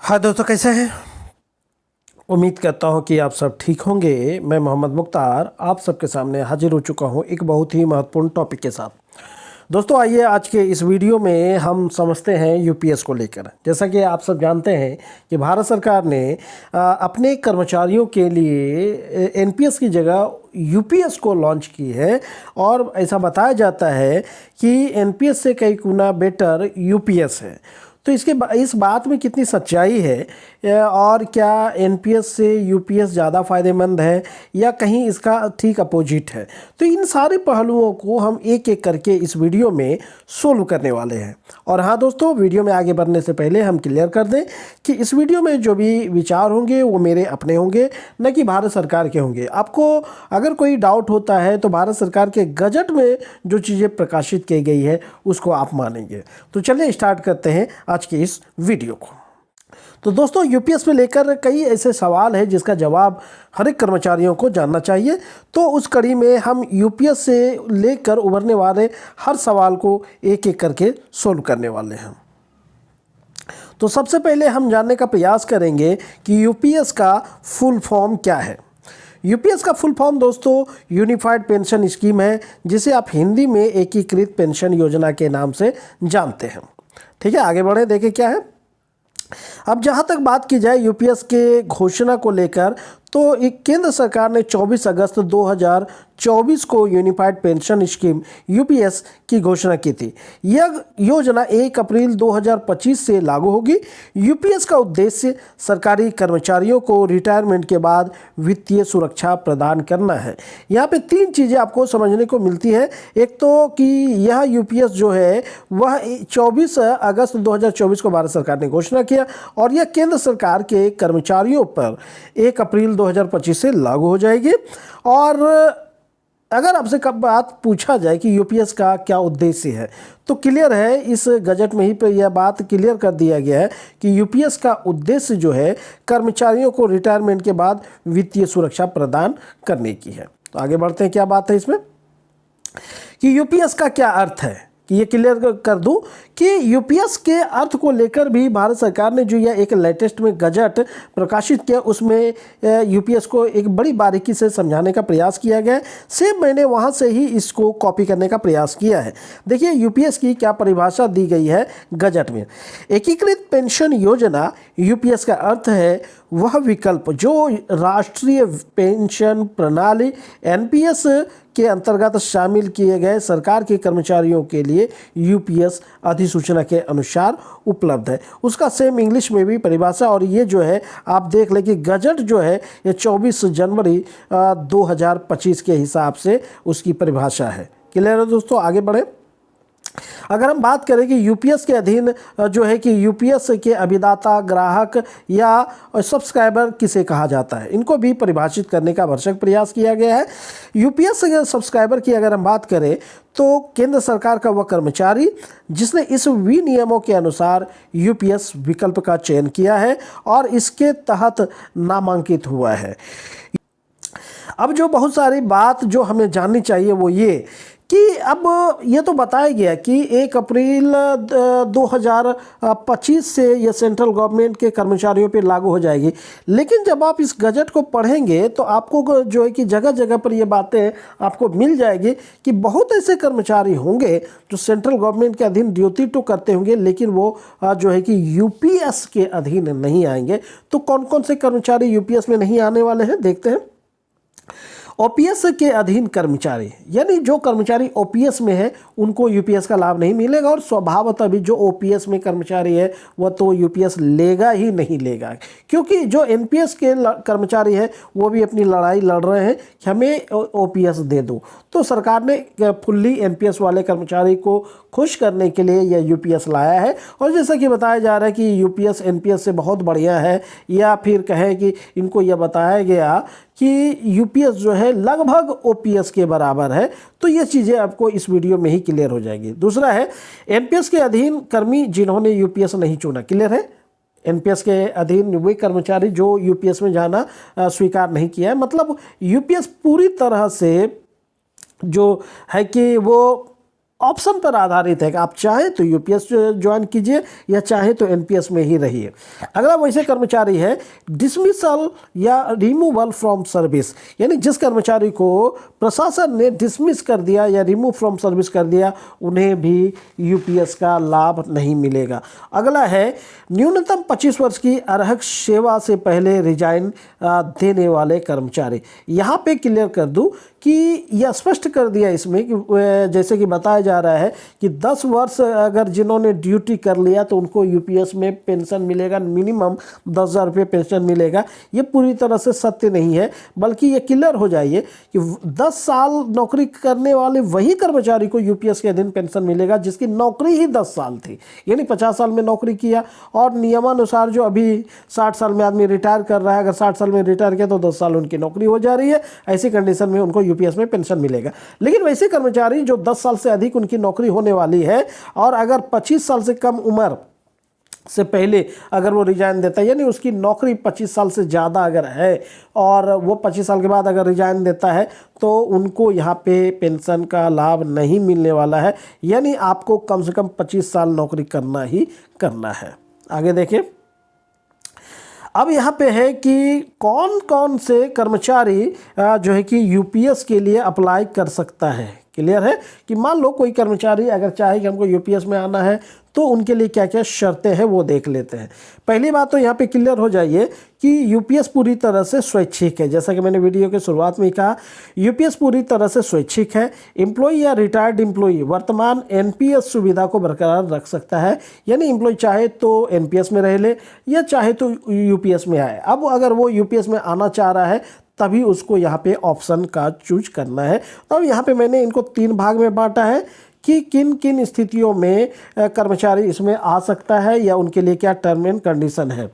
हाँ दोस्तों, कैसे हैं? उम्मीद करता हूँ कि आप सब ठीक होंगे। मैं मोहम्मद मुख्तार आप सबके सामने हाजिर हो चुका हूँ एक बहुत ही महत्वपूर्ण टॉपिक के साथ। दोस्तों, आइए आज के इस वीडियो में हम समझते हैं यूपीएस को लेकर। जैसा कि आप सब जानते हैं कि भारत सरकार ने अपने कर्मचारियों के लिए एनपीएस की जगह यूपीएस को लॉन्च की है और ऐसा बताया जाता है कि एनपीएस से कई गुना बेटर यूपीएस है। तो इस बात में कितनी सच्चाई है और क्या एनपीएस से यूपीएस ज़्यादा फ़ायदेमंद है या कहीं इसका ठीक अपोजिट है, तो इन सारे पहलुओं को हम एक एक करके इस वीडियो में सोल्व करने वाले हैं। और हाँ दोस्तों, वीडियो में आगे बढ़ने से पहले हम क्लियर कर दें कि इस वीडियो में जो भी विचार होंगे वो मेरे अपने होंगे, न कि भारत सरकार के होंगे। आपको अगर कोई डाउट होता है तो भारत सरकार के गजट में जो चीज़ें प्रकाशित की गई है उसको आप मानेंगे। तो चलिए स्टार्ट करते हैं आज के इस वीडियो को। तो दोस्तों, यूपीएस में लेकर कई ऐसे सवाल हैं जिसका जवाब हर एक कर्मचारियों को जानना चाहिए। तो उस कड़ी में हम यूपीएस से लेकर उभरने वाले हर सवाल को एक एक करके सोल्व करने वाले हैं। तो सबसे पहले हम जानने का प्रयास करेंगे कि यूपीएस का फुल फॉर्म क्या है। यूपीएस का फुल फॉर्म दोस्तों यूनिफाइड पेंशन स्कीम है, जिसे आप हिंदी में एकीकृत पेंशन योजना के नाम से जानते हैं। ठीक है, आगे बढ़े, देखें क्या है। अब जहां तक बात की जाए यूपीएस के घोषणा को लेकर, तो एक केंद्र सरकार ने 24 अगस्त 2024 को यूनिफाइड पेंशन स्कीम यूपीएस की घोषणा की थी। यह योजना 1 अप्रैल 2025 से लागू होगी। यूपीएस का उद्देश्य सरकारी कर्मचारियों को रिटायरमेंट के बाद वित्तीय सुरक्षा प्रदान करना है। यहाँ पे 3 चीज़ें आपको समझने को मिलती है। एक तो कि यह यूपीएस जो है वह 24 अगस्त 2024 को भारत सरकार ने घोषणा किया और यह केंद्र सरकार के कर्मचारियों पर 1 अप्रैल 2025 से लागू हो जाएगी। और अगर आपसे कब बात पूछा जाए कि यूपीएस का क्या उद्देश्य है, तो क्लियर है, इस गजट में ही पर यह बात क्लियर कर दिया गया है कि यूपीएस का उद्देश्य जो है कर्मचारियों को रिटायरमेंट के बाद वित्तीय सुरक्षा प्रदान करने की है। तो आगे बढ़ते हैं, क्या बात है इसमें कि यूपीएस का क्या अर्थ है, कि ये क्लियर कर दूं कि यूपीएस के अर्थ को लेकर भी भारत सरकार ने जो यह एक लेटेस्ट में गजट प्रकाशित किया उसमें यूपीएस को एक बड़ी बारीकी से समझाने का प्रयास किया गया है। सेम मैंने वहां से ही इसको कॉपी करने का प्रयास किया है। देखिए यूपीएस की क्या परिभाषा दी गई है गजट में। एकीकृत पेंशन योजना यूपीएस का अर्थ है वह विकल्प जो राष्ट्रीय पेंशन प्रणाली एनपीएस के अंतर्गत शामिल किए गए सरकार के कर्मचारियों के लिए यूपीएस अधिसूचना के अनुसार उपलब्ध है। उसका सेम इंग्लिश में भी परिभाषा, और ये जो है आप देख लें कि गजट जो है ये 24 जनवरी 2025 के हिसाब से उसकी परिभाषा है। क्लियर है दोस्तों, आगे बढ़े। अगर हम बात करें कि यूपीएस के अधीन जो है कि यूपीएस के अभिदाता, ग्राहक या सब्सक्राइबर किसे कहा जाता है, इनको भी परिभाषित करने का भरसक प्रयास किया गया है। यूपीएस सब्सक्राइबर की अगर हम बात करें तो केंद्र सरकार का वह कर्मचारी जिसने इस विनियमों के अनुसार यूपीएस विकल्प का चयन किया है और इसके तहत नामांकित हुआ है। अब जो बहुत सारी बात जो हमें जाननी चाहिए वो ये कि अब ये तो बताया गया कि 1 अप्रैल 2025 से ये सेंट्रल गवर्नमेंट के कर्मचारियों पे लागू हो जाएगी, लेकिन जब आप इस गजट को पढ़ेंगे तो आपको जो है कि जगह जगह पर ये बातें आपको मिल जाएगी कि बहुत ऐसे कर्मचारी होंगे जो सेंट्रल गवर्नमेंट के अधीन ड्यूटी तो करते होंगे लेकिन वो जो है कि यूपीएस के अधीन नहीं आएंगे। तो कौन कौन से कर्मचारी यूपीएस में नहीं आने वाले हैं, देखते हैं। ओपीएस के अधीन कर्मचारी, यानी जो कर्मचारी ओपीएस में है उनको यूपीएस का लाभ नहीं मिलेगा, और स्वभावतः भी जो ओपीएस में कर्मचारी है वह तो यूपीएस लेगा ही नहीं लेगा, क्योंकि जो एनपीएस के कर्मचारी है वो भी अपनी लड़ाई लड़ रहे हैं कि हमें ओपीएस दे दो। तो सरकार ने फुल्ली एनपीएस वाले कर्मचारी को खुश करने के लिए यह यूपीएस लाया है। और जैसा कि बताया जा रहा है कि यूपीएस एनपीएस से बहुत बढ़िया है, या फिर कहें कि इनको यह बताया गया कि यूपीएस जो है लगभग ओपीएस के बराबर है। तो ये चीज़ें आपको इस वीडियो में ही क्लियर हो जाएगी। दूसरा है एनपीएस के अधीन कर्मी जिन्होंने यूपीएस नहीं चुना। क्लियर है, एनपीएस के अधीन वे कर्मचारी जो यूपीएस में जाना स्वीकार नहीं किया है, मतलब यूपीएस पूरी तरह से जो है कि वो ऑप्शन पर आधारित है कि आप चाहें तो यूपीएस ज्वाइन कीजिए या चाहे तो एनपीएस में ही रहिए। अगला वैसे कर्मचारी है डिसमिसल या रिमूवल फ्रॉम सर्विस, यानी जिस कर्मचारी को प्रशासन ने डिसमिस कर दिया या रिमूव फ्रॉम सर्विस कर दिया, उन्हें भी यूपीएस का लाभ नहीं मिलेगा। अगला है न्यूनतम 25 वर्ष की अर्हक सेवा से पहले रिजाइन देने वाले कर्मचारी। यहाँ पे क्लियर कर दूं कि यह स्पष्ट कर दिया इसमें कि जैसे कि बताया जा रहा है कि 10 वर्ष अगर जिन्होंने ड्यूटी कर लिया तो उनको यूपीएस में पेंशन मिलेगा, मिनिमम 10,000 रुपये पेंशन मिलेगा। ये पूरी तरह से सत्य नहीं है, बल्कि ये क्लियर हो जाइए कि 10 साल नौकरी करने वाले वही कर्मचारी को यूपीएस के अधीन पेंशन मिलेगा जिसकी नौकरी ही 10 साल थी, यानी 50 साल में नौकरी किया और नियमानुसार जो अभी 60 साल में आदमी रिटायर कर रहा है, अगर 60 साल में रिटायर किया तो 10 साल उनकी नौकरी हो जा रही है। ऐसी कंडीशन में उनको यूपीएस में पेंशन मिलेगा। लेकिन वैसे कर्मचारी जो 10 साल से अधिक उनकी नौकरी होने वाली है और अगर 25 साल से कम उम्र से पहले अगर वो रिजाइन देता है, यानी उसकी नौकरी 25 साल से ज़्यादा अगर है और वो 25 साल के बाद अगर रिजाइन देता है तो उनको यहाँ पे पेंशन का लाभ नहीं मिलने वाला है, यानी आपको कम से कम 25 साल नौकरी करना ही करना है। आगे देखें, अब यहाँ पे है कि कौन कौन से कर्मचारी जो है कि यूपीएस के लिए अप्लाई कर सकता है। क्लियर है कि मान लो कोई कर्मचारी अगर चाहे कि हमको यूपीएस में आना है तो उनके लिए क्या क्या शर्तें हैं वो देख लेते हैं। पहली बात तो यहाँ पे क्लियर हो जाइए कि यूपीएस पूरी तरह से स्वैच्छिक है। जैसा कि मैंने वीडियो के शुरुआत में कहा, यूपीएस पूरी तरह से स्वैच्छिक है। एम्प्लॉई या रिटायर्ड एम्प्लॉई वर्तमान एनपीएस सुविधा को बरकरार रख सकता है, यानी एम्प्लॉई चाहे तो एनपीएस में रह ले या चाहे तो यूपीएस में आए। अब अगर वो यूपीएस में आना चाह रहा है तभी उसको यहाँ पे ऑप्शन का चूज करना है। अब यहाँ पे मैंने इनको 3 भाग में बांटा है कि किन किन स्थितियों में कर्मचारी इसमें आ सकता है या उनके लिए क्या टर्म एंड कंडीशन है।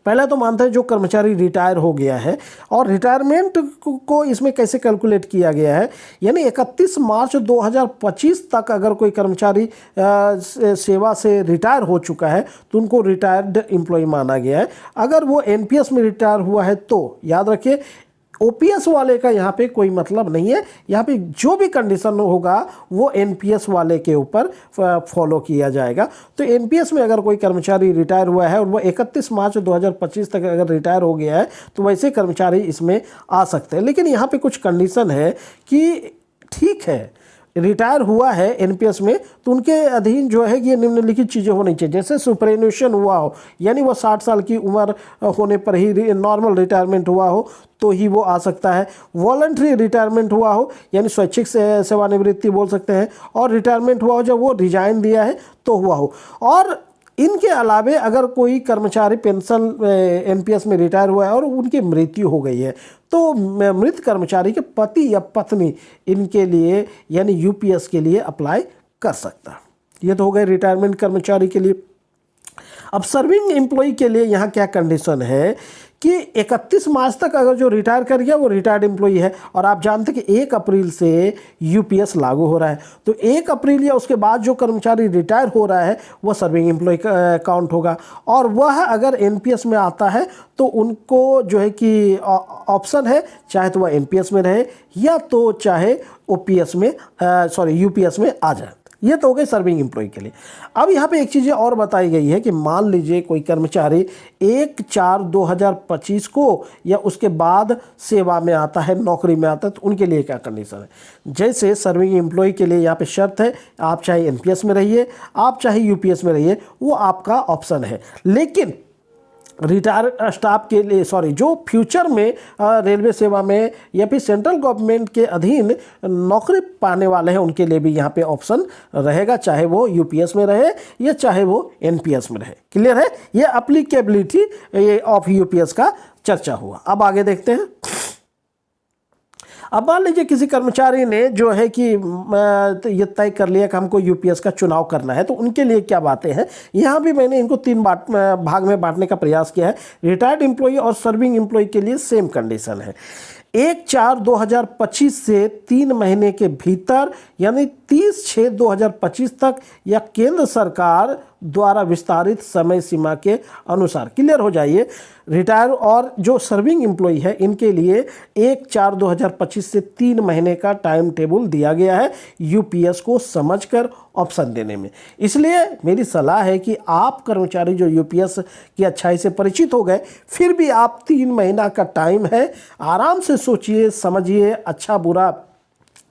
पहला तो मानते हैं जो कर्मचारी रिटायर हो गया है, और रिटायरमेंट को इसमें कैसे कैलकुलेट किया गया है, यानी 31 मार्च 2025 तक अगर कोई कर्मचारी सेवा से रिटायर हो चुका है तो उनको रिटायर्ड एम्प्लॉय माना गया है। अगर वो एनपीएस में रिटायर हुआ है तो याद रखिए ओपीएस वाले का यहाँ पे कोई मतलब नहीं है। यहाँ पे जो भी कंडीशन होगा वो एनपीएस वाले के ऊपर फॉलो किया जाएगा। तो एनपीएस में अगर कोई कर्मचारी रिटायर हुआ है और वो 31 मार्च 2025 तक अगर रिटायर हो गया है तो वैसे कर्मचारी इसमें आ सकते हैं। लेकिन यहाँ पे कुछ कंडीशन है कि ठीक है रिटायर हुआ है एनपीएस में तो उनके अधीन जो है ये निम्नलिखित चीज़ें होनी चाहिए, जैसे सुपरएनुएशन हुआ हो, यानी वो 60 साल की उम्र होने पर ही नॉर्मल रिटायरमेंट हुआ हो तो ही वो आ सकता है। वॉलंटरी रिटायरमेंट हुआ हो, यानी स्वैच्छिक सेवानिवृत्ति बोल सकते हैं, और रिटायरमेंट हुआ हो जब वो रिजाइन दिया है तो हुआ हो। और इनके अलावे अगर कोई कर्मचारी पेंशन एनपीएस में रिटायर हुआ है और उनकी मृत्यु हो गई है तो मृत कर्मचारी के पति या पत्नी इनके लिए यानी यूपीएस के लिए अप्लाई कर सकता है। ये तो हो गए रिटायरमेंट कर्मचारी के लिए। अब सर्विंग एम्प्लॉय के लिए यहाँ क्या कंडीशन है कि 31 मार्च तक अगर जो रिटायर कर गया वो रिटायर्ड एम्प्लॉई है, और आप जानते हैं कि 1 अप्रैल से यूपीएस लागू हो रहा है, तो 1 अप्रैल या उसके बाद जो कर्मचारी रिटायर हो रहा है वो सर्विंग एम्प्लॉई काउंट होगा। और वह अगर एनपीएस में आता है तो उनको जो है कि ऑप्शन है चाहे तो वह एनपीएस में रहे या तो चाहे ओपीएस में यूपीएस में आ जाए। ये तो हो गए सर्विंग एम्प्लॉय के लिए। अब यहाँ पे एक चीज़ और बताई गई है कि मान लीजिए कोई कर्मचारी 1/4/2025 को या उसके बाद सेवा में आता है, नौकरी में आता है, तो उनके लिए क्या कंडीशन है। जैसे सर्विंग एम्प्लॉय के लिए यहाँ पे शर्त है आप चाहे एनपीएस में रहिए आप चाहे यूपीएस में रहिए, वो आपका ऑप्शन है। लेकिन रिटायर स्टाफ के लिए जो फ्यूचर में रेलवे सेवा में या फिर सेंट्रल गवर्नमेंट के अधीन नौकरी पाने वाले हैं उनके लिए भी यहाँ पे ऑप्शन रहेगा, चाहे वो यूपीएस में रहे या चाहे वो एनपीएस में रहे। क्लियर है, ये एप्लीकेबिलिटी ऑफ यूपीएस का चर्चा हुआ। अब आगे देखते हैं। अब मान लीजिए किसी कर्मचारी ने जो है कि ये तय कर लिया कि हमको यूपीएस का चुनाव करना है, तो उनके लिए क्या बातें हैं। यहाँ भी मैंने इनको 3 भाग में बांटने का प्रयास किया है। रिटायर्ड एम्प्लॉई और सर्विंग एम्प्लॉई के लिए सेम कंडीशन है। 1/4/2025 से 3 महीने के भीतर यानी 30/6/2025 तक या केंद्र सरकार द्वारा विस्तारित समय सीमा के अनुसार। क्लियर हो जाइए, रिटायर और जो सर्विंग एम्प्लॉय है इनके लिए 1/4/2025 से 3 महीने का टाइम टेबल दिया गया है यूपीएस को समझकर ऑप्शन देने में। इसलिए मेरी सलाह है कि आप कर्मचारी जो यूपीएस की अच्छाई से परिचित हो गए, फिर भी आप 3 महीना का टाइम है, आराम से सोचिए, समझिए, अच्छा बुरा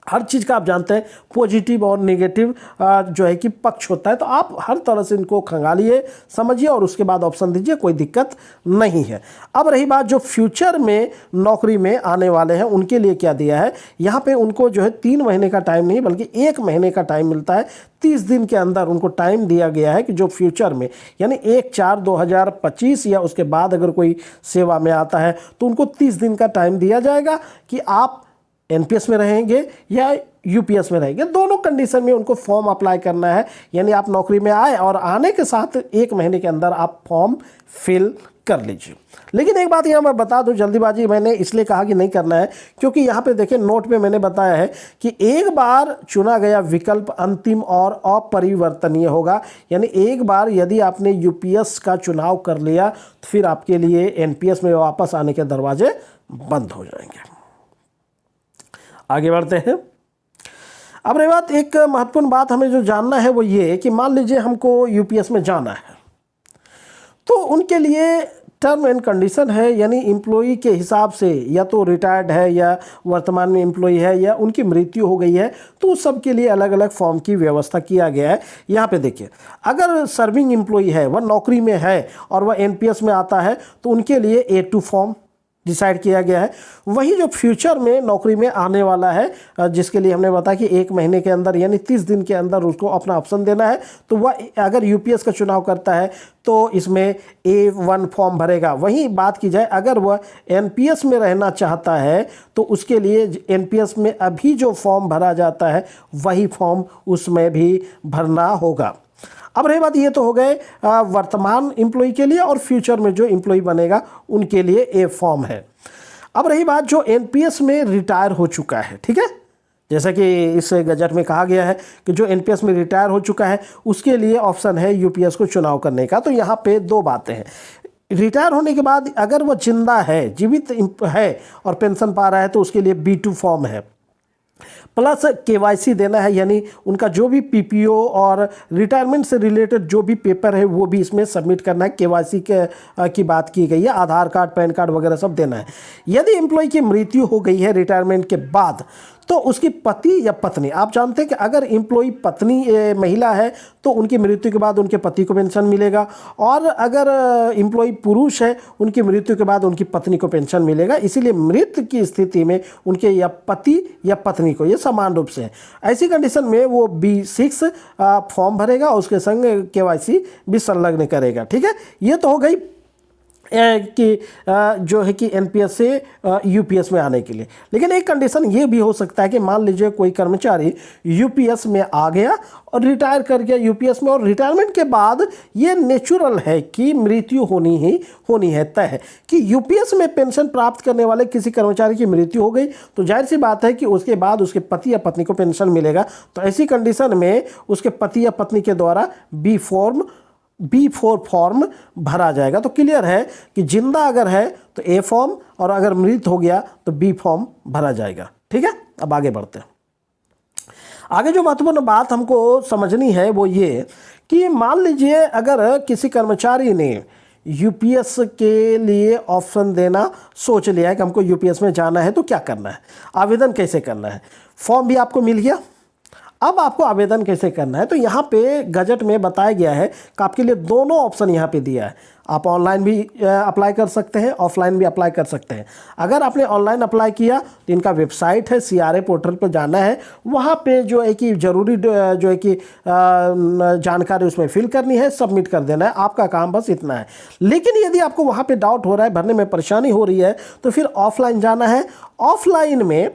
हर चीज़ का आप जानते हैं पॉजिटिव और नेगेटिव जो है कि पक्ष होता है, तो आप हर तरह से इनको खंगालिए, समझिए और उसके बाद ऑप्शन दीजिए, कोई दिक्कत नहीं है। अब रही बात जो फ्यूचर में नौकरी में आने वाले हैं उनके लिए क्या दिया है, यहाँ पे उनको जो है 3 महीने का टाइम नहीं बल्कि 1 महीने का टाइम मिलता है। 30 दिन के अंदर उनको टाइम दिया गया है कि जो फ्यूचर में यानी 1/4/2025 या उसके बाद अगर कोई सेवा में आता है तो उनको 30 दिन का टाइम दिया जाएगा कि आप एनपीएस में रहेंगे या यूपीएस में रहेंगे। दोनों कंडीशन में उनको फॉर्म अप्लाई करना है, यानी आप नौकरी में आए और आने के साथ 1 महीने के अंदर आप फॉर्म फिल कर लीजिए। लेकिन एक बात यहाँ मैं बता दूं, जल्दीबाजी मैंने इसलिए कहा कि नहीं करना है क्योंकि यहाँ पे देखिए नोट में मैंने बताया है कि एक बार चुना गया विकल्प अंतिम और अपरिवर्तनीय होगा। यानी एक बार यदि आपने यूपीएस का चुनाव कर लिया तो फिर आपके लिए एनपीएस में वापस आने के दरवाजे बंद हो जाएंगे। आगे बढ़ते हैं। अब रही बात, एक महत्वपूर्ण बात हमें जो जानना है वो ये कि मान लीजिए हमको यूपीएस में जाना है तो उनके लिए टर्म एंड कंडीशन है, यानी एम्प्लॉई के हिसाब से या तो रिटायर्ड है या वर्तमान में एम्प्लॉई है या उनकी मृत्यु हो गई है, तो उस सब के लिए अलग अलग फॉर्म की व्यवस्था किया गया है। यहाँ पे देखिए, अगर सर्विंग एम्प्लॉई है, वह नौकरी में है और वह एनपीएस में आता है तो उनके लिए A2 फॉर्म डिसाइड किया गया है। वही जो फ्यूचर में नौकरी में आने वाला है जिसके लिए हमने बताया कि 1 महीने के अंदर यानी 30 दिन के अंदर उसको अपना ऑप्शन देना है, तो वह अगर यूपीएस का चुनाव करता है तो इसमें A1 फॉर्म भरेगा। वहीं बात की जाए अगर वह एनपीएस में रहना चाहता है तो उसके लिए एनपीएस में अभी जो फॉर्म भरा जाता है वही फॉर्म उसमें भी भरना होगा। अब रही बात, ये तो हो गए वर्तमान एम्प्लॉय के लिए और फ्यूचर में जो एम्प्लॉय बनेगा उनके लिए ए फॉर्म है। अब रही बात जो एनपीएस में रिटायर हो चुका है, ठीक है, जैसा कि इस गजट में कहा गया है कि जो एनपीएस में रिटायर हो चुका है उसके लिए ऑप्शन है यूपीएस को चुनाव करने का। तो यहाँ पे 2 बातें हैं। रिटायर होने के बाद अगर वह जिंदा है, जीवित है और पेंशन पा रहा है तो उसके लिए B2 फॉर्म है, प्लस केवाईसी देना है, यानी उनका जो भी पीपीओ और रिटायरमेंट से रिलेटेड जो भी पेपर है वो भी इसमें सबमिट करना है। केवाईसी की बात की गई है, आधार कार्ड, पैन कार्ड वगैरह सब देना है। यदि एम्प्लॉय की मृत्यु हो गई है रिटायरमेंट के बाद तो उसकी पति या पत्नी, आप जानते हैं कि अगर एम्प्लॉय पत्नी महिला है तो उनकी मृत्यु के बाद उनके पति को पेंशन मिलेगा, और अगर एम्प्लॉय पुरुष है उनकी मृत्यु के बाद उनकी पत्नी को पेंशन मिलेगा। इसीलिए मृत्यु की स्थिति में उनके या पति या पत्नी को ये समान रूप से है। ऐसी कंडीशन में वो B6 फॉर्म भरेगा और उसके संग केवाईसी भी संलग्न करेगा। ठीक है, ये तो हो गई कि जो है कि एनपीएस से यूपीएस में आने के लिए। लेकिन एक कंडीशन ये भी हो सकता है कि मान लीजिए कोई कर्मचारी यूपीएस में आ गया और रिटायर कर गया यूपीएस में, और रिटायरमेंट के बाद ये नेचुरल है कि मृत्यु होनी है, तय है कि यूपीएस में पेंशन प्राप्त करने वाले किसी कर्मचारी की मृत्यु हो गई तो जाहिर सी बात है कि उसके बाद उसके पति या पत्नी को पेंशन मिलेगा। तो ऐसी कंडीशन में उसके पति या पत्नी के द्वारा B4 फॉर्म भरा जाएगा। तो क्लियर है कि जिंदा अगर है तो A फॉर्म और अगर मृत हो गया तो B फॉर्म भरा जाएगा। ठीक है, अब आगे बढ़ते हैं। आगे जो महत्वपूर्ण बात हमको समझनी है वो ये कि मान लीजिए अगर किसी कर्मचारी ने यूपीएस के लिए ऑप्शन देना सोच लिया है कि हमको यूपीएस में जाना है तो क्या करना है, आवेदन कैसे करना है। फॉर्म भी आपको मिल गया, अब आपको आवेदन कैसे करना है। तो यहाँ पे गजट में बताया गया है कि आपके लिए दोनों ऑप्शन यहाँ पे दिया है। आप ऑनलाइन भी अप्लाई कर सकते हैं, ऑफलाइन भी अप्लाई कर सकते हैं। अगर आपने ऑनलाइन अप्लाई किया तो इनका वेबसाइट है, CRA पोर्टल पर जाना है, वहाँ पे जो है कि ज़रूरी जो है कि जानकारी उसमें फिल करनी है, सबमिट कर देना है, आपका काम बस इतना है। लेकिन यदि आपको वहाँ पे डाउट हो रहा है, भरने में परेशानी हो रही है, तो फिर ऑफलाइन जाना है। ऑफलाइन में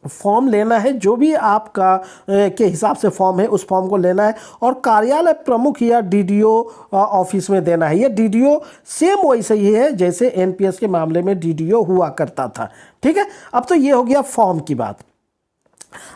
फॉर्म लेना है, जो भी आपका के हिसाब से फॉर्म है उस फॉर्म को लेना है और कार्यालय प्रमुख या डीडीओ ऑफिस में देना है। ये डीडीओ सेम वैसे ही है जैसे एनपीएस के मामले में डीडीओ हुआ करता था। ठीक है, अब तो ये हो गया फॉर्म की बात।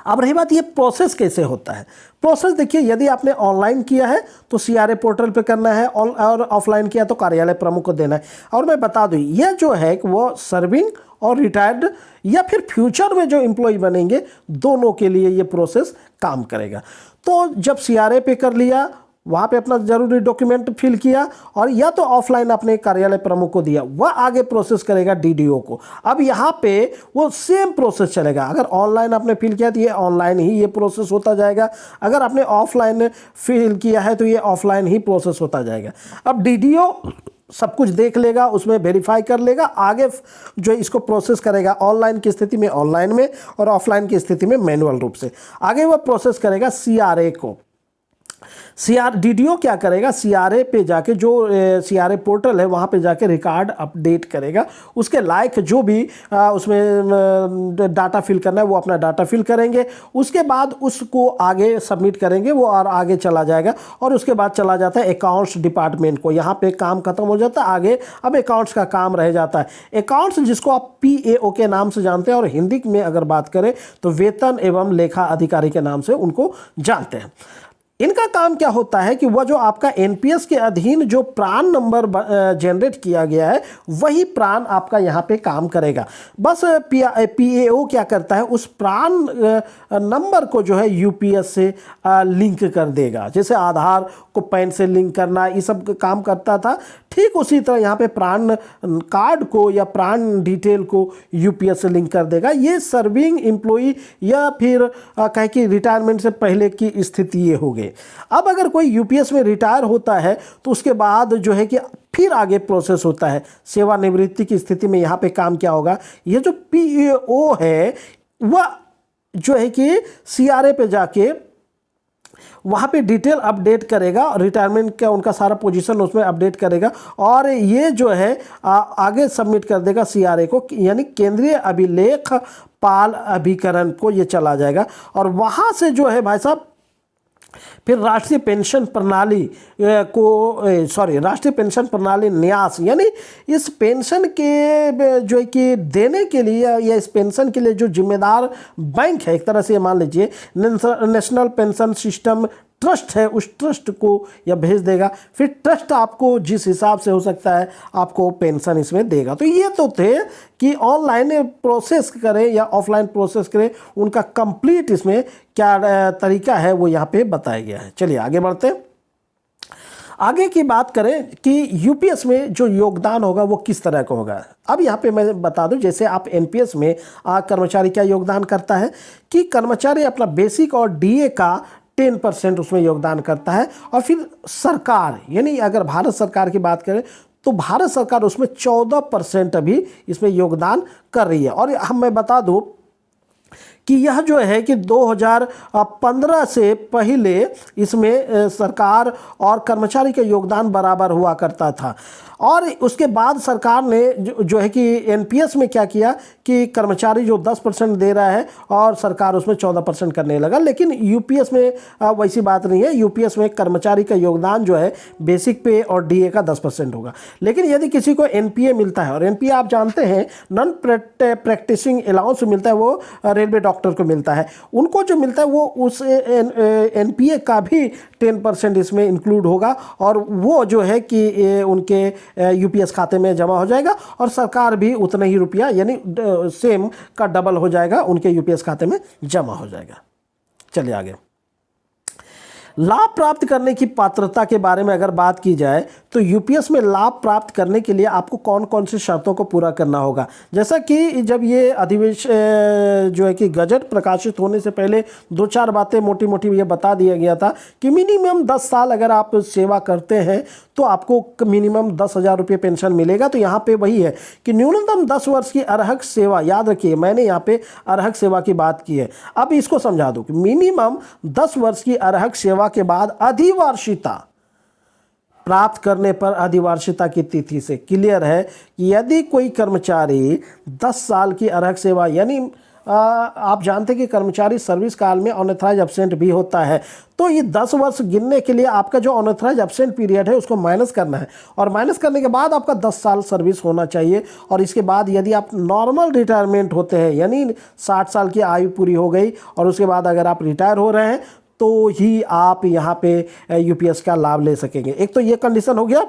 अब रही बात ये प्रोसेस कैसे होता है। प्रोसेस देखिए, यदि आपने ऑनलाइन किया है तो सीआरए पोर्टल पे करना है और ऑफलाइन किया तो कार्यालय प्रमुख को देना है। और मैं बता दूं, यह जो है कि वो सर्विंग और रिटायर्ड या फिर फ्यूचर में जो एम्प्लॉय बनेंगे दोनों के लिए ये प्रोसेस काम करेगा। तो जब सीआरए पे कर लिया, वहाँ पे अपना जरूरी डॉक्यूमेंट फिल किया और या तो ऑफलाइन अपने कार्यालय प्रमुख को दिया, वह आगे प्रोसेस करेगा डीडीओ को। अब यहाँ पे वो सेम प्रोसेस चलेगा। अगर ऑनलाइन आपने फिल किया तो ये ऑनलाइन ही ये प्रोसेस होता जाएगा, अगर आपने ऑफलाइन फिल किया है तो ये ऑफलाइन ही प्रोसेस होता जाएगा। अब डीडीओ सब कुछ देख लेगा, उसमें वेरीफाई कर लेगा, आगे जो इसको प्रोसेस करेगा ऑनलाइन की स्थिति में ऑनलाइन में और ऑफलाइन की स्थिति में मैनुअल रूप से। आगे वह प्रोसेस करेगा सीआरए को। डीडीओ क्या करेगा, सीआरए पे जाके जो सीआरए पोर्टल है वहाँ पे जाके रिकॉर्ड अपडेट करेगा, उसके लायक जो भी उसमें डाटा फिल करना है वो अपना डाटा फिल करेंगे, उसके बाद उसको आगे सबमिट करेंगे वो और आगे चला जाएगा। और उसके बाद चला जाता है अकाउंट्स डिपार्टमेंट को, यहाँ पे काम खत्म हो जाता है, आगे अब अकाउंट्स का काम रह जाता है। अकाउंट्स जिसको आप पीएओ के नाम से जानते हैं और हिंदी में अगर बात करें तो वेतन एवं लेखा अधिकारी के नाम से उनको जानते हैं। इनका काम क्या होता है कि वह जो आपका एनपीएस के अधीन जो प्रान नंबर जनरेट किया गया है वही प्रान आपका यहाँ पे काम करेगा। बस पीएओ क्या करता है, उस प्रान नंबर को जो है यूपीएस से लिंक कर देगा। जैसे आधार को पैन से लिंक करना ये सब काम करता था, ठीक उसी तरह यहाँ पे प्रान कार्ड को या प्रान डिटेल को यूपीएस से लिंक कर देगा। ये सर्विंग एम्प्लॉई या फिर कहे कि रिटायरमेंट से पहले की स्थिति ये हो गई। अब अगर कोई यूपीएस में रिटायर होता है तो उसके बाद जो है कि फिर आगे प्रोसेस होता है सेवानिवृत्ति की स्थिति में। यहाँ पे काम क्या होगा, ये जो पीएओ है वह जो है कि सीआरए पे जाके वहाँ पे डिटेल अपडेट करेगा, रिटायरमेंट का उनका सारा पोजीशन उसमें अपडेट करेगा और ये जो है आगे सबमिट कर देगा सीआरए को, यानी केंद्रीय अभिलेख पाल अभिकरण को ये चला जाएगा। और वहाँ से जो है भाई साहब फिर राष्ट्रीय पेंशन प्रणाली राष्ट्रीय पेंशन प्रणाली न्यास, यानी इस पेंशन के जो है कि देने के लिए या इस पेंशन के लिए जो जिम्मेदार बैंक है, एक तरह से ये मान लीजिए नेशनल पेंशन सिस्टम ट्रस्ट है, उस ट्रस्ट को यह भेज देगा। फिर ट्रस्ट आपको जिस हिसाब से हो सकता है आपको पेंशन इसमें देगा। तो ये तो थे कि ऑनलाइन प्रोसेस करें या ऑफलाइन प्रोसेस करें, उनका कंप्लीट इसमें क्या तरीका है वो यहाँ पे बताया गया है। चलिए आगे बढ़ते हैं। आगे की बात करें कि यूपीएस में जो योगदान होगा वो किस तरह का होगा। अब यहाँ पे मैं बता दूं, जैसे आप एनपीएस में कर्मचारी क्या योगदान करता है कि कर्मचारी अपना बेसिक और डीए का 10% उसमें योगदान करता है। और फिर सरकार, यानी अगर भारत सरकार की बात करें तो भारत सरकार उसमें 14% अभी इसमें योगदान कर रही है। और मैं बता दूं कि यह जो है कि 2015 से पहले इसमें सरकार और कर्मचारी का योगदान बराबर हुआ करता था। और उसके बाद सरकार ने जो है कि एनपीएस में क्या किया कि कर्मचारी जो 10% दे रहा है और सरकार उसमें 14% करने लगा। लेकिन यूपीएस में वैसी बात नहीं है। यूपीएस में कर्मचारी का योगदान जो है बेसिक पे और डीए का 10% होगा। लेकिन यदि किसी को एनपीए मिलता है, और एनपीए आप जानते हैं नॉन प्रैक्टिसिंग अलाउंस मिलता है, वो रेलवे डॉक्टर को मिलता है, उनको जो मिलता है वो उस एनपीए का भी 10% इसमें इंक्लूड होगा और वो जो है कि उनके यूपीएस खाते में जमा हो जाएगा और सरकार भी उतना ही रुपया यानी सेम का डबल हो जाएगा, उनके यूपीएस खाते में जमा हो जाएगा। चलिए आगे। लाभ प्राप्त करने की पात्रता के बारे में अगर बात की जाए तो यूपीएस में लाभ प्राप्त करने के लिए आपको कौन कौन सी शर्तों को पूरा करना होगा। जैसा कि जब ये अधिवेशन जो है कि गजट प्रकाशित होने से पहले 2-4 बातें मोटी मोटी ये बता दिया गया था कि मिनिमम 10 साल अगर आप सेवा करते हैं तो आपको मिनिमम 10,000 रुपये पेंशन मिलेगा। तो यहाँ पे वही है कि न्यूनतम 10 वर्ष की अर्हक सेवा, याद रखिए मैंने यहाँ पे अर्हक सेवा की बात की है। अब इसको समझा दूँ कि मिनिमम 10 वर्ष की अर्हक सेवा के बाद अधिवार्षिता प्राप्त करने पर अधिवार्षिता की तिथि से क्लियर है कि यदि कोई कर्मचारी 10 साल की अर्हक सेवा यानी आप जानते हैं कि कर्मचारी सर्विस काल में अनऑथराइज एब्सेंट भी होता है। तो ये 10 वर्ष गिनने के लिए आपका जो अनऑथराइज एब्सेंट पीरियड है उसको माइनस करना है, और माइनस करने के बाद आपका 10 साल सर्विस होना चाहिए। और इसके बाद यदि आप नॉर्मल रिटायरमेंट होते हैं, यानी 60 साल की आयु पूरी हो गई और उसके बाद अगर आप रिटायर हो रहे हैं तो ही आप यहाँ पे यूपीएस का लाभ ले सकेंगे। एक तो ये कंडीशन हो गया।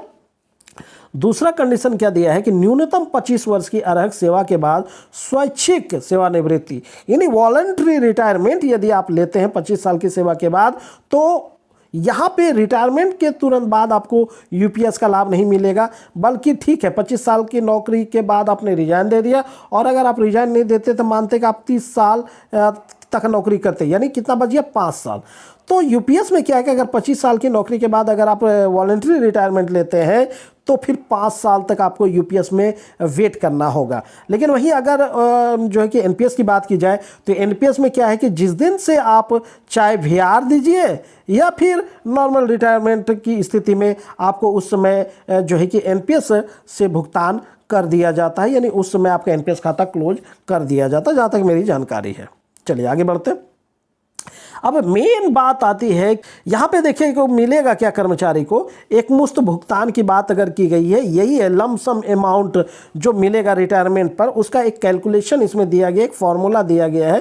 दूसरा कंडीशन क्या दिया है कि न्यूनतम 25 वर्ष की अर्हक सेवा के बाद स्वैच्छिक सेवानिवृत्ति, यानी वॉलंटरी रिटायरमेंट यदि आप लेते हैं 25 साल की सेवा के बाद, तो यहाँ पे रिटायरमेंट के तुरंत बाद आपको यूपीएस का लाभ नहीं मिलेगा, बल्कि ठीक है 25 साल की नौकरी के बाद आपने रिजाइन दे दिया, और अगर आप रिजाइन नहीं देते तो मानते कि आप 30 साल तक नौकरी करते, यानी कितना बच गया 5 साल। तो यूपीएस में क्या है कि अगर 25 साल की नौकरी के बाद अगर आप वॉलंटरी रिटायरमेंट लेते हैं तो फिर 5 साल तक आपको यूपीएस में वेट करना होगा। लेकिन वहीं अगर जो है कि एनपीएस की बात की जाए तो एनपीएस में क्या है कि जिस दिन से आप चाहे वीआर दीजिए या फिर नॉर्मल रिटायरमेंट की स्थिति में आपको उस समय जो है कि एनपीएस से भुगतान कर दिया जाता है, यानी उस समय आपका एनपीएस खाता क्लोज कर दिया जाता है, जहाँ तक मेरी जानकारी है। चलिए आगे बढ़ते हैं। अब मेन बात आती है यहाँ पे देखिए को मिलेगा क्या कर्मचारी को, एक मुश्त भुगतान की बात अगर की गई है, यही है लमसम अमाउंट जो मिलेगा रिटायरमेंट पर, उसका एक कैलकुलेशन इसमें दिया गया, एक फॉर्मूला दिया गया है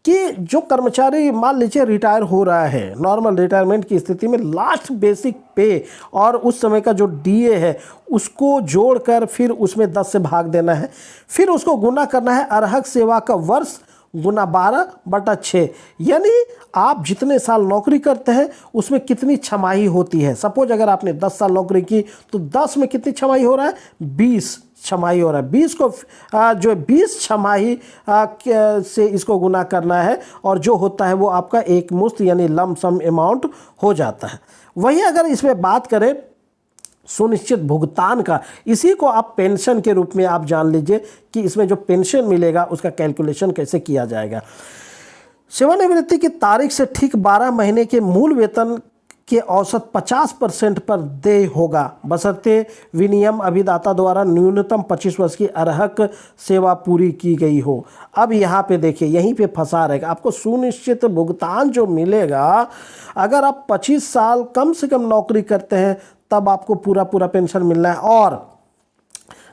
कि जो कर्मचारी मान लीजिए रिटायर हो रहा है नॉर्मल रिटायरमेंट की स्थिति में, लास्ट बेसिक पे और उस समय का जो डीए है उसको जोड़कर फिर उसमें 10 से भाग देना है, फिर उसको गुना करना है अर्हक सेवा का वर्ष गुना 12/6, यानी आप जितने साल नौकरी करते हैं उसमें कितनी छमाही होती है। सपोज अगर आपने 10 साल नौकरी की तो 10 में कितनी छमाही हो रहा है, 20 छमाही हो रहा है। 20 को जो 20 छमाही से इसको गुना करना है और जो होता है वो आपका एक मुश्त यानी लमसम अमाउंट हो जाता है। वहीं अगर इसमें बात करें सुनिश्चित भुगतान का, इसी को आप पेंशन के रूप में आप जान लीजिए कि इसमें जो पेंशन मिलेगा उसका कैलकुलेशन कैसे किया जाएगा। सेवानिवृत्ति की तारीख से ठीक 12 महीने के मूल वेतन के औसत 50% पर देय होगा, बशर्ते विनियम अभिदाता द्वारा न्यूनतम 25 वर्ष की अर्हक सेवा पूरी की गई हो। अब यहाँ पे देखिए, यहीं पे फंसा रहेगा आपको। सुनिश्चित भुगतान जो मिलेगा, अगर आप 25 साल कम से कम नौकरी करते हैं तब आपको पूरा पेंशन मिलना है, और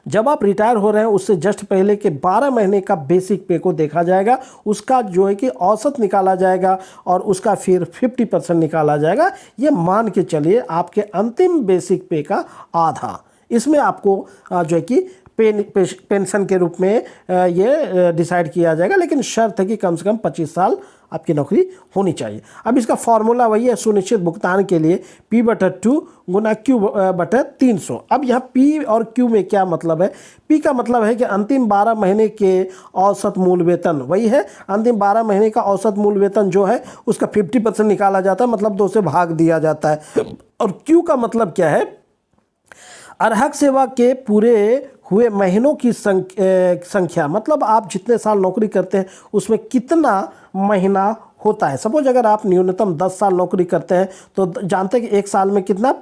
जब आप रिटायर हो रहे हैं उससे जस्ट पहले के 12 महीने का बेसिक पे को देखा जाएगा, उसका जो है कि औसत निकाला जाएगा और उसका फिर 50% निकाला जाएगा। ये मान के चलिए आपके अंतिम बेसिक पे का आधा, इसमें आपको जो है कि पेंशन के रूप में ये डिसाइड किया जाएगा, लेकिन शर्त है कि कम से कम 25 साल आपकी नौकरी होनी चाहिए। अब इसका फॉर्मूला वही है, सुनिश्चित भुगतान के लिए P/2 गुना Q/300। अब यहाँ P और Q में क्या मतलब है? P का मतलब है कि अंतिम 12 महीने के औसत मूल वेतन, वही है अंतिम 12 महीने का औसत मूल वेतन जो है उसका 50% निकाला जाता है, मतलब 2 से भाग दिया जाता है। और Q का मतलब क्या है? अर्हक सेवा के पूरे हुए महीनों की संख्या, मतलब आप जितने साल नौकरी करते हैं उसमें कितना महीना होता है। सपोज अगर आप न्यूनतम 10 साल नौकरी करते हैं तो जानते हैं कि एक साल में कितना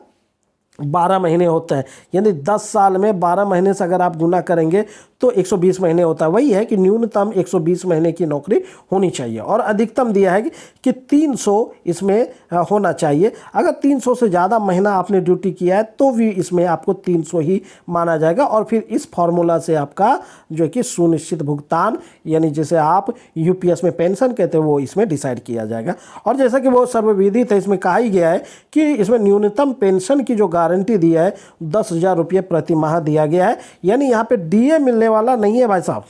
12 महीने होते हैं, यानी 10 साल में 12 महीने से अगर आप गुना करेंगे तो 120 महीने होता है। वही है कि न्यूनतम 120 महीने की नौकरी होनी चाहिए, और अधिकतम दिया है कि 300 इसमें होना चाहिए। अगर 300 से ज़्यादा महीना आपने ड्यूटी किया है तो भी इसमें आपको 300 ही माना जाएगा, और फिर इस फॉर्मूला से आपका जो है कि सुनिश्चित भुगतान, यानी जैसे आप यूपीएस में पेंशन कहते हैं, वो इसमें डिसाइड किया जाएगा। और जैसा कि वो सर्वविदित है, इसमें कहा ही गया है कि इसमें न्यूनतम पेंशन की जो गारंटी दिया है 10,000 रुपये प्रति माह दिया गया है, यानी यहाँ पे डीए मिलने वाला नहीं है भाई साहब,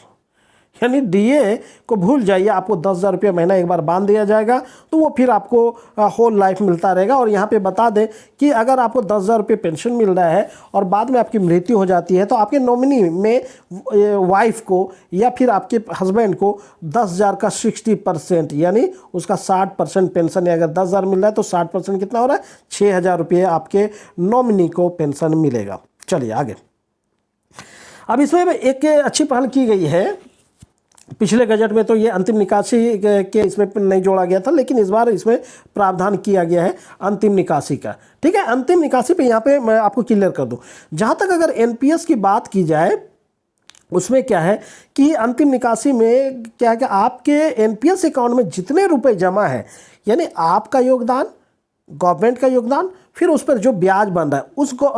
यानी डीए को भूल जाइए। आपको 10,000 रुपये महीना एक बार बांध दिया जाएगा तो वो फिर आपको होल लाइफ मिलता रहेगा। और यहाँ पे बता दें कि अगर आपको 10,000 रुपये पेंशन मिल रहा है और बाद में आपकी मृत्यु हो जाती है तो आपके नॉमिनी में वाइफ को या फिर आपके हस्बैंड को 10,000 का 60%, यानी उसका 60% पेंशन है। अगर 10,000 मिल रहा है तो 60% कितना हो रहा है? 6,000 रुपये आपके नॉमिनी को पेंशन मिलेगा। चलिए आगे। अब इसमें एक अच्छी पहल की गई है, पिछले बजट में तो ये अंतिम निकासी के इसमें नहीं जोड़ा गया था, लेकिन इस बार इसमें प्रावधान किया गया है अंतिम निकासी का। ठीक है, अंतिम निकासी पे यहाँ पे मैं आपको क्लियर कर दूं, जहाँ तक अगर एनपीएस की बात की जाए उसमें क्या है कि अंतिम निकासी में क्या है कि आपके एनपीएस अकाउंट में जितने रुपए जमा है, यानी आपका योगदान, गवर्नमेंट का योगदान, फिर उस पर जो ब्याज बन रहा है उसको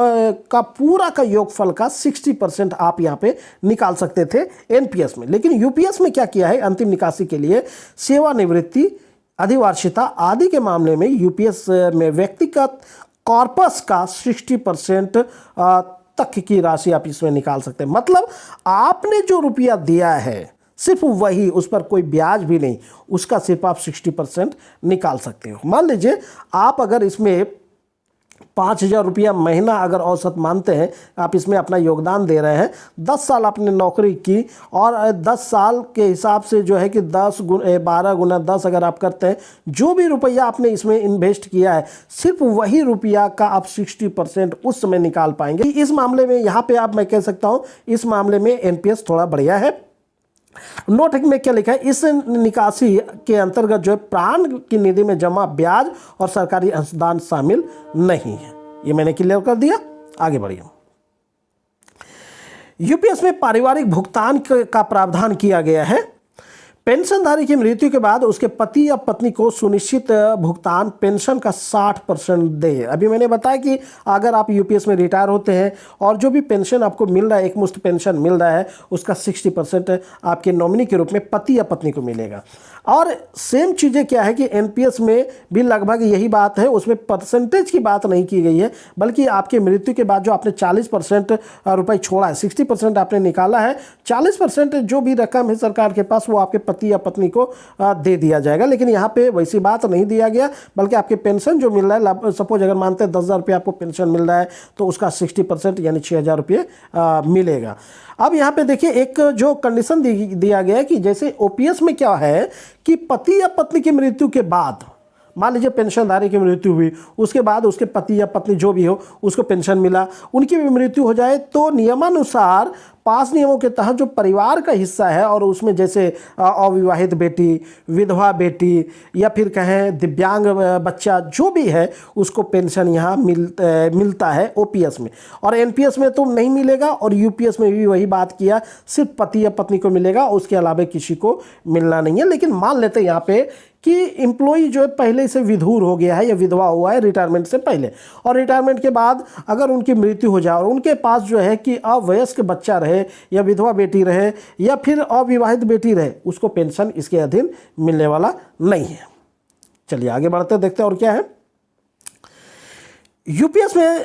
का पूरा का योगफल का 60% आप यहाँ पे निकाल सकते थे एनपीएस में। लेकिन यूपीएस में क्या किया है, अंतिम निकासी के लिए सेवानिवृत्ति, अधिवार्षिता आदि के मामले में यूपीएस में व्यक्तिगत कॉर्पस का 60% तक की राशि आप इसमें निकाल सकते हैं। मतलब आपने जो रुपया दिया है सिर्फ वही, उस पर कोई ब्याज भी नहीं, उसका सिर्फ आप 60% निकाल सकते हो। मान लीजिए आप अगर इसमें 5,000 रुपया महीना अगर औसत मानते हैं, आप इसमें अपना योगदान दे रहे हैं, 10 साल आपने नौकरी की और 10 साल के हिसाब से जो है कि 12 गुना 10 अगर आप करते हैं, जो भी रुपया आपने इसमें इन्वेस्ट किया है सिर्फ वही रुपया का आप 60% उस समय निकाल पाएंगे। इस मामले में यहाँ पे आप मैं कह सकता हूँ इस मामले में एनपीएस थोड़ा बढ़िया है। नोट में क्या लिखा है, इस निकासी के अंतर्गत जो है प्राण की निधि में जमा ब्याज और सरकारी अंशदान शामिल नहीं है। ये मैंने क्लियर कर दिया, आगे बढ़िए। यूपीएस में पारिवारिक भुगतान का प्रावधान किया गया है। पेंशनधारी की मृत्यु के बाद उसके पति या पत्नी को सुनिश्चित भुगतान पेंशन का 60% दे। अभी मैंने बताया कि अगर आप यूपीएस में रिटायर होते हैं और जो भी पेंशन आपको मिल रहा है, एक मुश्त पेंशन मिल रहा है, उसका 60% आपके नॉमिनी के रूप में पति या पत्नी को मिलेगा। और सेम चीज़ें क्या है कि एनपीएस में भी लगभग यही बात है, उसमें परसेंटेज की बात नहीं की गई है, बल्कि आपके मृत्यु के बाद जो आपने 40% रुपये छोड़ा है, 60% आपने निकाला है, 40% जो भी रकम है सरकार के पास वो आपके पति या पत्नी को दे दिया जाएगा। लेकिन यहाँ पे वैसी बात नहीं दिया गया, बल्कि आपके पेंशन जो मिल रहा है, सपोज अगर मानते हैं 10,000 रुपये आपको पेंशन मिल रहा है तो उसका 60% यानी 6,000 रुपये मिलेगा। अब यहाँ पे देखिए एक जो कंडीशन दिया गया है कि जैसे ओपीएस में क्या है कि पति या पत्नी की मृत्यु के बाद, मान लीजिए पेंशनधारी की मृत्यु हुई, उसके बाद उसके पति या पत्नी जो भी हो उसको पेंशन मिला, उनकी भी मृत्यु हो जाए तो नियमानुसार 5 नियमों के तहत जो परिवार का हिस्सा है और उसमें जैसे अविवाहित बेटी, विधवा बेटी या फिर कहें दिव्यांग बच्चा जो भी है उसको पेंशन यहाँ मिलता है ओपीएस में। और एनपीएस में तो नहीं मिलेगा और यूपीएस में भी वही बात किया, सिर्फ पति या पत्नी को मिलेगा, उसके अलावा किसी को मिलना नहीं है। लेकिन मान लेते हैं यहाँ पे कि एम्प्लॉई जो है पहले से विधुर हो गया है या विधवा हुआ है रिटायरमेंट से पहले, और रिटायरमेंट के बाद अगर उनकी मृत्यु हो जाए और उनके पास जो है कि अवयस्क बच्चा रहे या विधवा बेटी रहे या फिर अविवाहित बेटी रहे, उसको पेंशन इसके अधीन मिलने वाला नहीं है। चलिए आगे बढ़ते देखते हैं और क्या है। यूपीएस में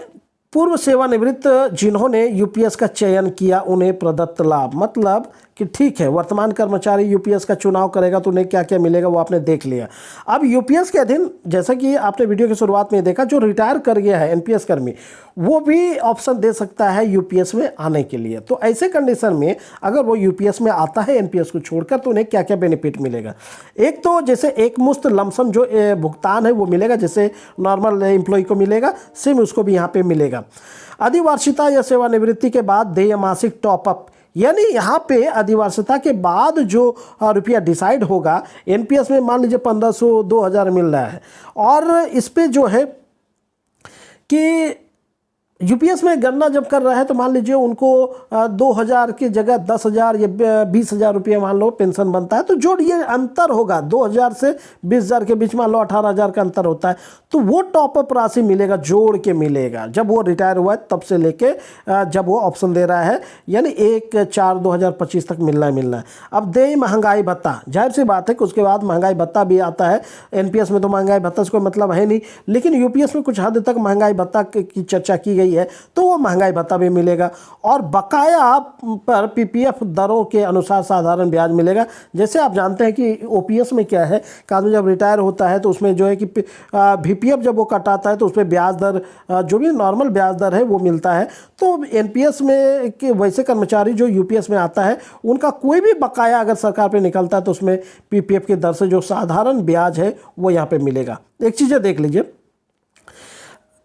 पूर्व सेवानिवृत्त जिन्होंने यूपीएस का चयन किया उन्हें प्रदत्त लाभ, मतलब कि ठीक है वर्तमान कर्मचारी यूपीएस का चुनाव करेगा तो उन्हें क्या क्या मिलेगा वो आपने देख लिया। अब यूपीएस के अधीन जैसा कि आपने वीडियो की शुरुआत में देखा, जो रिटायर कर गया है एनपीएस कर्मी वो भी ऑप्शन दे सकता है यूपीएस में आने के लिए। तो ऐसे कंडीशन में अगर वो यूपीएस में आता है एनपीएस को छोड़कर तो उन्हें क्या क्या बेनिफिट मिलेगा। एक तो जैसे एक मुश्त लमसम जो भुगतान है वो मिलेगा, जैसे नॉर्मल एम्प्लॉय को मिलेगा, सेम उसको भी यहाँ पे मिलेगा। अधिवार्षिता या सेवानिवृत्ति के बाद देय मासिक टॉपअप, यानी यहाँ पे अधिवार्षिता के बाद जो रुपया डिसाइड होगा, एनपीएस में मान लीजिए 1,500 2,000 मिल रहा है और इस पे जो है कि यूपीएस में गणना जब कर रहा है तो मान लीजिए उनको 2,000 की जगह 10,000 या 20,000 रुपये मान लो पेंशन बनता है, तो जो ये अंतर होगा 2,000 से 20,000 के बीच मान लो 18,000 का अंतर होता है, तो वो टॉपअप राशि मिलेगा, जोड़ के मिलेगा जब वो रिटायर हुआ है तब से लेके जब वो ऑप्शन दे रहा है, यानी 1/4/2025 तक मिलना है। अब देय महंगाई भत्ता, जाहिर सी बात है कि उसके बाद महंगाई भत्ता भी आता है। एनपीएस में तो महंगाई भत्ता से कोई मतलब है नहीं, लेकिन यूपीएस में कुछ हद तक महंगाई भत्ता की चर्चा की गई है तो वो महंगाई भत्ता भी मिलेगा। और बकाया पर पीपीएफ दरों के अनुसार साधारण ब्याज मिलेगा। जैसे आप जानते हैं कि ओपीएस में क्या है कि आदमी जब रिटायर होता है तो उसमें जो है कि वीपीएफ जब वो कटाता है तो उसमें ब्याज दर जो भी नॉर्मल ब्याज दर है वो मिलता है। तो एनपीएस में कि वैसे कर्मचारी जो यूपीएस में आता है उनका कोई भी बकाया अगर सरकार पे निकलता है तो उसमें पीपीएफ की दर से जो साधारण ब्याज है वो यहाँ पे मिलेगा। एक चीज़ देख लीजिए,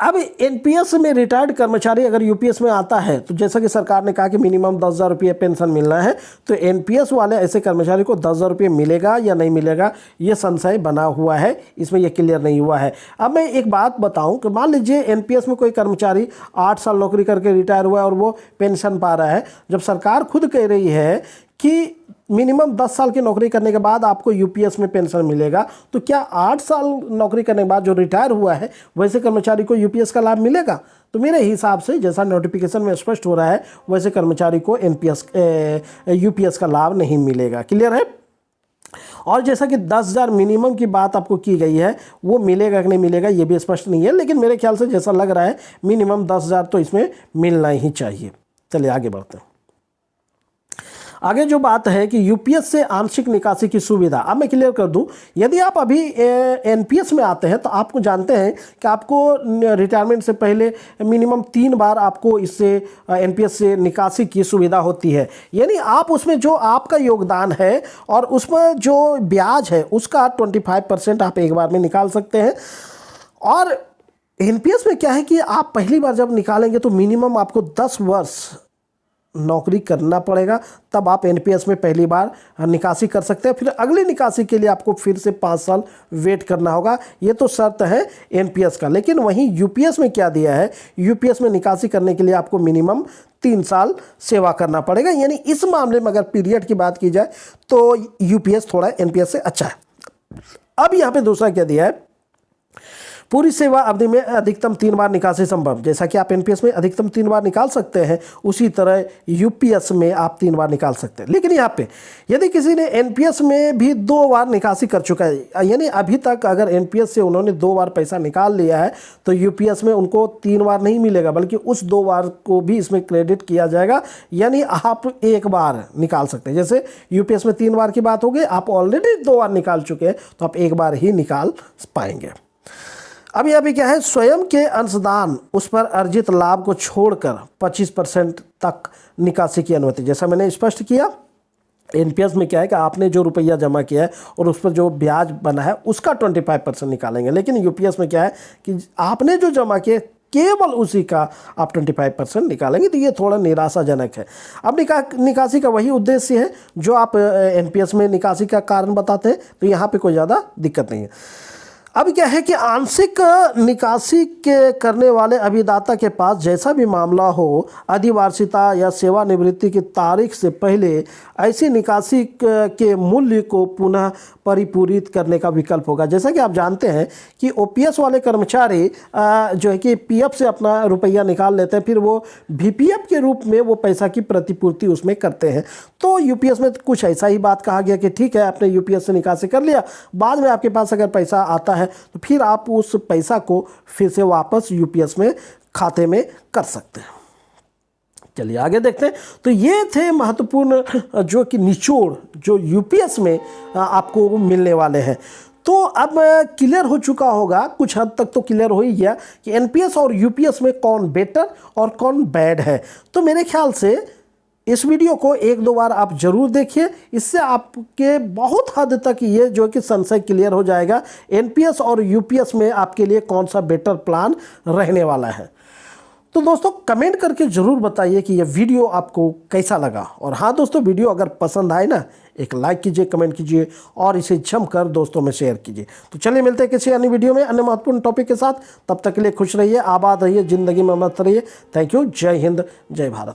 अब एनपीएस में रिटायर्ड कर्मचारी अगर यूपीएस में आता है तो जैसा कि सरकार ने कहा कि मिनिमम 10,000 रुपये पेंशन मिलना है, तो एनपीएस वाले ऐसे कर्मचारी को 10,000 रुपये मिलेगा या नहीं मिलेगा, ये संशय बना हुआ है, इसमें ये क्लियर नहीं हुआ है। अब मैं एक बात बताऊं कि मान लीजिए एनपीएस में कोई कर्मचारी 8 साल नौकरी करके रिटायर हुआ है और वो पेंशन पा रहा है। जब सरकार खुद कह रही है कि मिनिमम 10 साल की नौकरी करने के बाद आपको यूपीएस में पेंशन मिलेगा, तो क्या 8 साल नौकरी करने के बाद जो रिटायर हुआ है वैसे कर्मचारी को यूपीएस का लाभ मिलेगा? तो मेरे हिसाब से जैसा नोटिफिकेशन में स्पष्ट हो रहा है वैसे कर्मचारी को यूपीएस का लाभ नहीं मिलेगा। क्लियर है? और जैसा कि 10,000 मिनिमम की बात आपको की गई है, वो मिलेगा कि नहीं मिलेगा ये भी स्पष्ट नहीं है, लेकिन मेरे ख्याल से जैसा लग रहा है मिनिमम 10,000 तो इसमें मिलना ही चाहिए। चलिए आगे बढ़ते हैं। आगे जो बात है कि यूपीएस से आंशिक निकासी की सुविधा, अब मैं क्लियर कर दूं, यदि आप अभी एनपीएस में आते हैं तो आपको जानते हैं कि आपको रिटायरमेंट से पहले मिनिमम 3 बार आपको इससे एनपीएस से निकासी की सुविधा होती है। यानी आप उसमें जो आपका योगदान है और उसमें जो ब्याज है उसका 25% आप एक बार में निकाल सकते हैं। और एनपीएस में क्या है कि आप पहली बार जब निकालेंगे तो मिनिमम आपको 10 वर्ष नौकरी करना पड़ेगा, तब आप एनपीएस में पहली बार निकासी कर सकते हैं। फिर अगली निकासी के लिए आपको फिर से 5 साल वेट करना होगा। ये तो शर्त है एनपीएस का। लेकिन वहीं यूपीएस में क्या दिया है, यूपीएस में निकासी करने के लिए आपको मिनिमम 3 साल सेवा करना पड़ेगा। यानी इस मामले में अगर पीरियड की बात की जाए तो यूपीएस थोड़ा एनपीएस से अच्छा है। अब यहाँ पे दूसरा क्या दिया है, पूरी सेवा अवधि में अधिकतम 3 बार निकासी संभव। जैसा कि आप एनपीएस में अधिकतम 3 बार निकाल सकते हैं, उसी तरह यूपीएस में आप 3 बार निकाल सकते हैं। लेकिन यहाँ पे यदि किसी ने एनपीएस में भी 2 बार निकासी कर चुका है, यानी अभी तक अगर एनपीएस से उन्होंने 2 बार पैसा निकाल लिया है, तो यूपीएस में उनको 3 बार नहीं मिलेगा, बल्कि उस 2 बार को भी इसमें क्रेडिट किया जाएगा। यानी आप 1 बार निकाल सकते हैं। जैसे यूपीएस में 3 बार की बात हो गई, आप ऑलरेडी 2 बार निकाल चुके हैं, तो आप 1 बार ही निकाल पाएंगे। अब यहाँ पे क्या है, स्वयं के अंशदान उस पर अर्जित लाभ को छोड़कर 25% तक निकासी की अनुमति। जैसा मैंने स्पष्ट किया, एनपीएस में क्या है कि आपने जो रुपया जमा किया है और उस पर जो ब्याज बना है उसका 25% निकालेंगे। लेकिन यूपीएस में क्या है कि आपने जो जमा किया केवल उसी का आप 25% निकालेंगे। तो ये थोड़ा निराशाजनक है। अब निकासी का वही उद्देश्य है जो आप एनपीएस में निकासी का कारण बताते हैं, तो यहाँ पे कोई ज़्यादा दिक्कत नहीं है। अब क्या है कि आंशिक निकासी के करने वाले अभिदाता के पास जैसा भी मामला हो, अधिवार्षिता या सेवानिवृत्ति की तारीख से पहले ऐसी निकासी के मूल्य को पुनः परिपूरित करने का विकल्प होगा। जैसा कि आप जानते हैं कि ओपीएस वाले कर्मचारी जो है कि पीएफ से अपना रुपया निकाल लेते हैं, फिर वो वीपीएफ के रूप में वो पैसा की प्रतिपूर्ति उसमें करते हैं। तो यूपीएस में कुछ ऐसा ही बात कहा गया कि ठीक है, आपने यूपीएस से निकासी कर लिया, बाद में आपके पास अगर पैसा आता है तो फिर आप उस पैसा को फिर से वापस यूपीएस में खाते में कर सकते हैं। चलिए आगे देखते हैं। तो ये थे महत्वपूर्ण जो कि निचोड़ जो यूपीएस में आपको मिलने वाले हैं। तो अब क्लियर हो चुका होगा, कुछ हद तक तो क्लियर हो ही गया कि एनपीएस और यूपीएस में कौन बेटर और कौन बैड है। तो मेरे ख्याल से इस वीडियो को 1-2 बार आप जरूर देखिए, इससे आपके बहुत हद तक ये जो कि संशय क्लियर हो जाएगा एनपीएस और यूपीएस में आपके लिए कौन सा बेटर प्लान रहने वाला है। तो दोस्तों कमेंट करके ज़रूर बताइए कि यह वीडियो आपको कैसा लगा। और हाँ दोस्तों, वीडियो अगर पसंद आए ना, एक लाइक कीजिए, कमेंट कीजिए और इसे जमकर दोस्तों में शेयर कीजिए। तो चलिए मिलते हैं किसी अन्य वीडियो में अन्य महत्वपूर्ण टॉपिक के साथ। तब तक के लिए खुश रहिए, आबाद रहिए, ज़िंदगी में मस्त रहिए। Thank you. जय हिंद, जय भारत।